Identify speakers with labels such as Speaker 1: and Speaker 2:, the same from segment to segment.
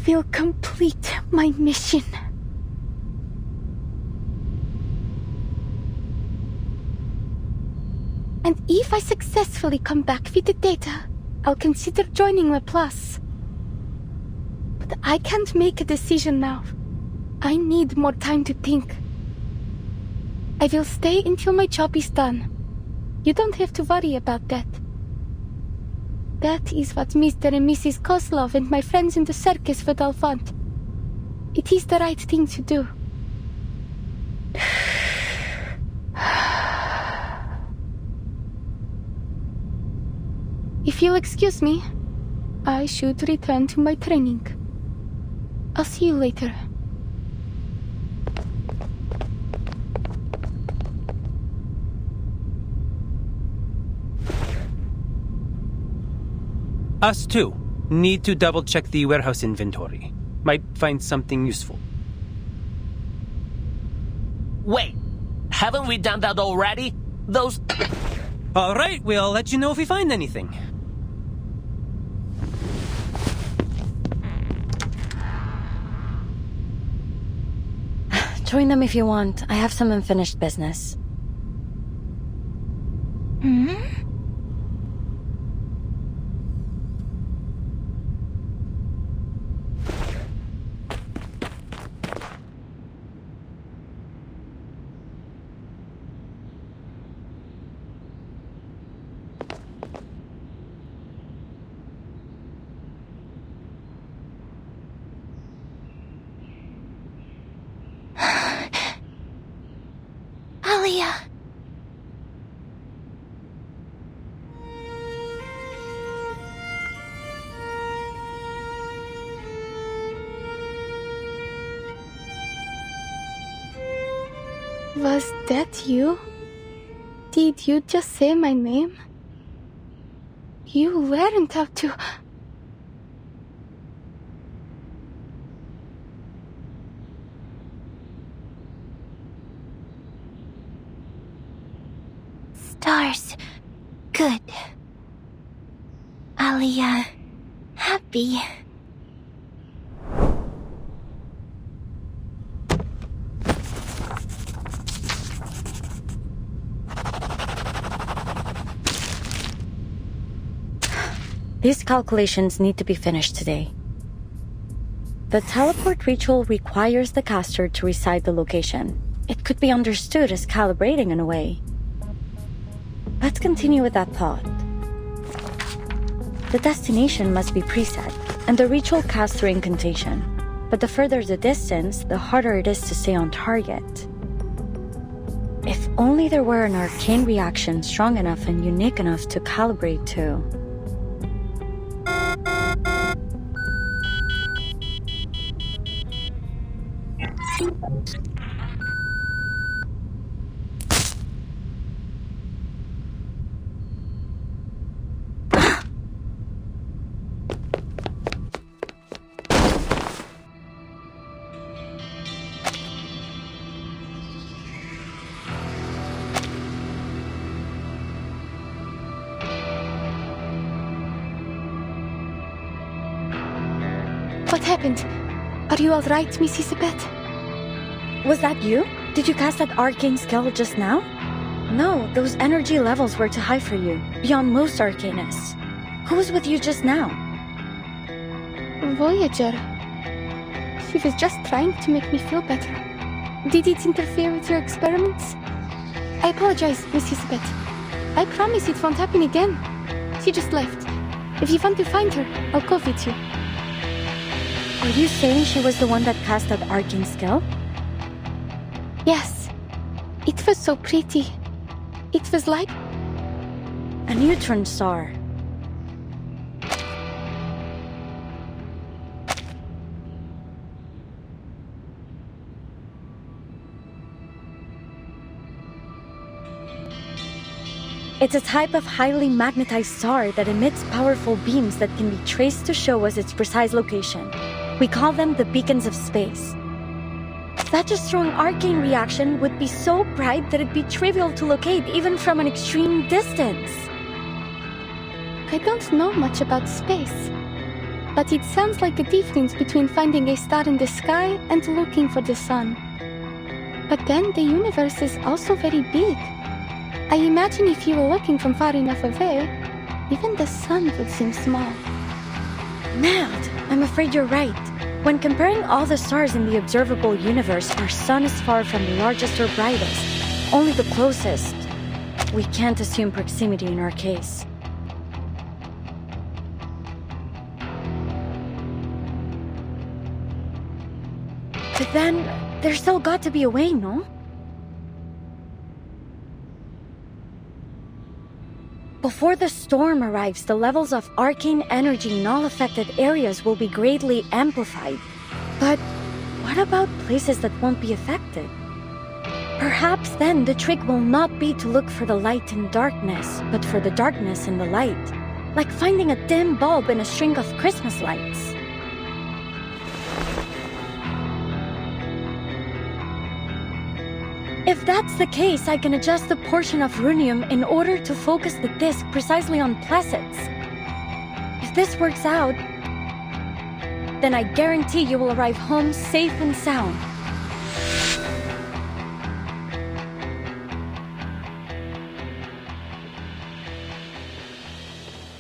Speaker 1: will complete my mission. And if I successfully come back with the data, I'll consider joining the Plus. But I can't make a decision now. I need more time to think. I will stay until my job is done. You don't have to worry about that. That is what Mr. and Mrs. Kozlov and my friends in the circus would all want. It is the right thing to do. If you'll excuse me, I should return to my training. I'll see you later.
Speaker 2: Us too. Need to double-check the warehouse inventory. Might find something useful.
Speaker 3: Wait, haven't we done that already? Those...
Speaker 2: Alright, we'll let you know if we find anything.
Speaker 4: Join them if you want. I have some unfinished business.
Speaker 1: Alia! Was that you? Did you just say my name? You weren't up to... Stars. Good. Alia. Happy.
Speaker 4: These calculations need to be finished today. The teleport ritual requires the caster to recite the location. It could be understood as calibrating in a way. Let's continue with that thought. The destination must be preset, and the ritual cast through incantation. But the further the distance, the harder it is to stay on target. If only there were an arcane reaction strong enough and unique enough to calibrate to.
Speaker 1: What happened? Are you all right, Miss Isabeth?
Speaker 4: Was that you? Did you cast that arcane skill just now? No, those energy levels were too high for you, beyond most arcanists. Who was with you just now?
Speaker 1: Voyager. He was just trying to make me feel better. Did it interfere with your experiments? I apologize, Miss Isabeth. I promise it won't happen again. She just left. If you want to find her, I'll go with you.
Speaker 4: Are you saying she was the one that cast that arcane skill?
Speaker 1: Yes. It was so pretty. It was like...
Speaker 4: a neutron star. It's a type of highly magnetized star that emits powerful beams that can be traced to show us its precise location. We call them the beacons of space. Such a strong arcane reaction would be so bright that it'd be trivial to locate even from an extreme distance.
Speaker 1: I don't know much about space. but it sounds like a difference between finding a star in the sky and looking for the sun. But then the universe is also very big. I imagine if you were looking from far enough away, even the sun would seem small.
Speaker 4: Mad, I'm afraid you're right. When comparing all the stars in the observable universe, our sun is far from the largest or brightest, only the closest. We can't assume proximity in our case. But then, there's still got to be a way, no? Before the storm arrives, the levels of arcane energy in all affected areas will be greatly amplified. But what about places that won't be affected? Perhaps then the trick will not be to look for the light in darkness, but for the darkness in the light. Like finding a dim bulb in a string of Christmas lights. If that's the case, I can adjust the portion of runium in order to focus the disc precisely on placets. If this works out, then I guarantee you will arrive home safe and sound.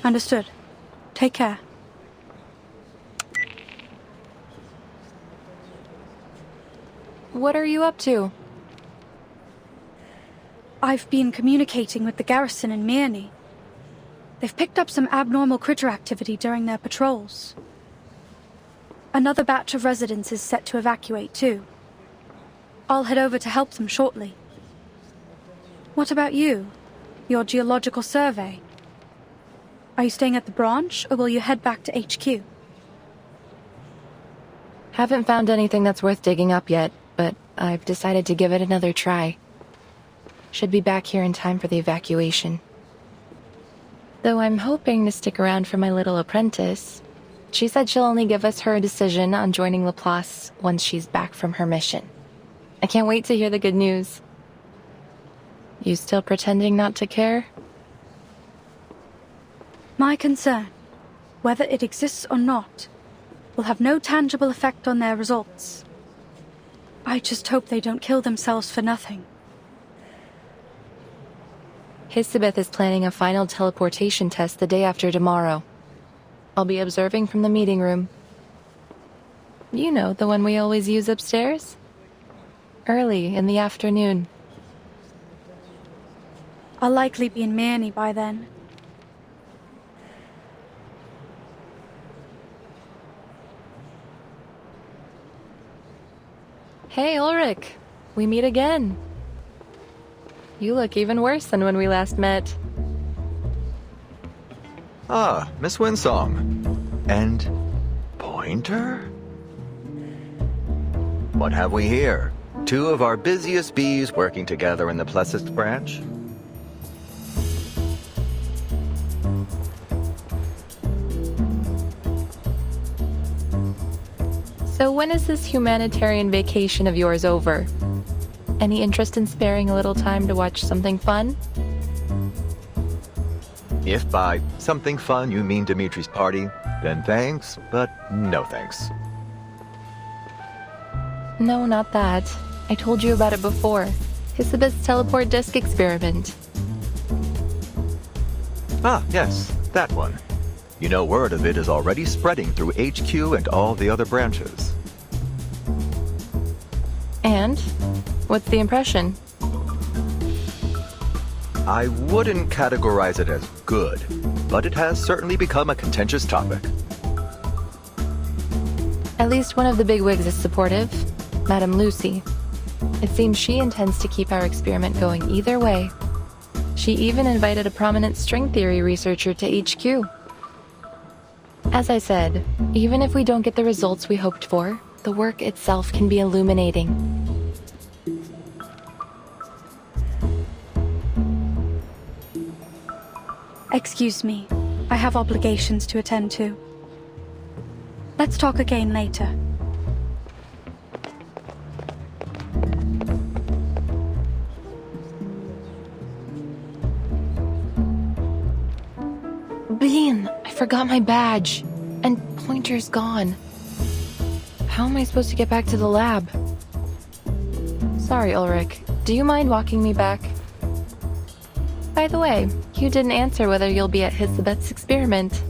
Speaker 5: Understood. Take care.
Speaker 6: What are you up to?
Speaker 5: I've been communicating with the garrison in Mirny. They've picked up some abnormal critter activity during their patrols. Another batch of residents is set to evacuate too. I'll head over to help them shortly. What about you? Your geological survey? Are you staying at the branch, or will you head back to HQ?
Speaker 6: Haven't found anything that's worth digging up yet, but I've decided to give it another try. Should be back here in time for the evacuation. Though I'm hoping to stick around for my little apprentice. She said she'll only give us her decision on joining Laplace once she's back from her mission. I can't wait to hear the good news. You still pretending not to care?
Speaker 5: My concern, whether it exists or not, will have no tangible effect on their results. I just hope they don't kill themselves for nothing.
Speaker 6: Hisabeth is planning a final teleportation test the day after tomorrow. I'll be observing from the meeting room. You know, the one we always use upstairs? Early in the afternoon.
Speaker 5: I'll likely be in Mirny by then.
Speaker 6: Hey, Ulrich. We meet again. You look even worse than when we last met.
Speaker 7: Ah, Miss Winsong. And Pointer? What have we here? Two of our busiest bees working together in the Plessist branch?
Speaker 6: So when is this humanitarian vacation of yours over? Any interest in sparing a little time to watch something fun?
Speaker 7: If by something fun you mean Dimitri's party, then thanks, but no thanks.
Speaker 6: No, not that. I told you about it before. Hisabeth's teleport disc experiment.
Speaker 7: Ah, yes, that one. You know, word of it is already spreading through HQ and all the other branches.
Speaker 6: And? What's the impression?
Speaker 7: I wouldn't categorize it as good, but it has certainly become a contentious topic.
Speaker 6: At least one of the bigwigs is supportive, Madame Lucy. It seems she intends to keep our experiment going either way. She even invited a prominent string theory researcher to HQ. As I said, even if we don't get the results we hoped for, the work itself can be illuminating.
Speaker 5: Excuse me, I have obligations to attend to. Let's talk again later.
Speaker 6: Bean, I forgot my badge. And Pointer pointer's gone. How am I supposed to get back to the lab? Sorry, Ulrich. Do you mind walking me back? By the way, you didn't answer whether you'll be at Hisabeth's experiment.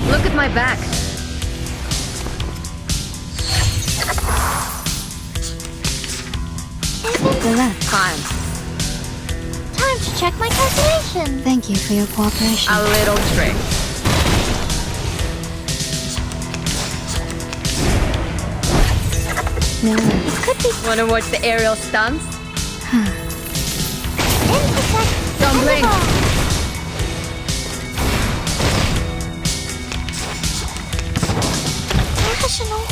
Speaker 8: Look at my back. Time.
Speaker 9: Time to check my calculation. Thank you for your cooperation.
Speaker 8: A little trick.
Speaker 9: No, it could be.
Speaker 8: Wanna watch the aerial stunts?
Speaker 9: Intersect.
Speaker 8: Don't blink.
Speaker 9: Professional.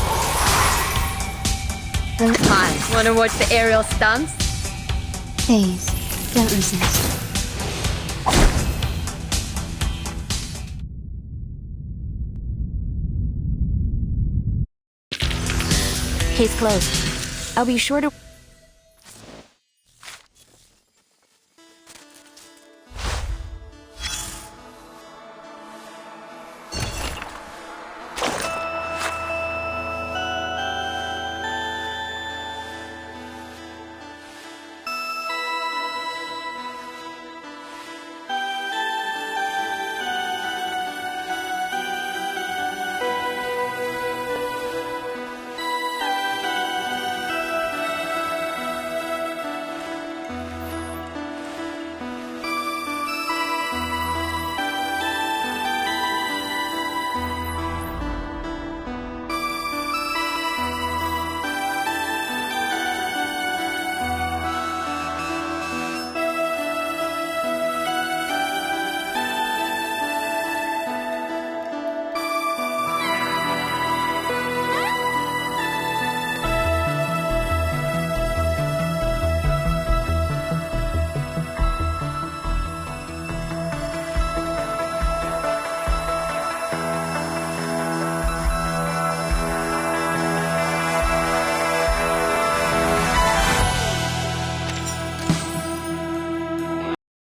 Speaker 8: Time. Wanna watch the aerial stunts?
Speaker 9: Phase. Don't resist.
Speaker 6: Case closed. I'll be sure to...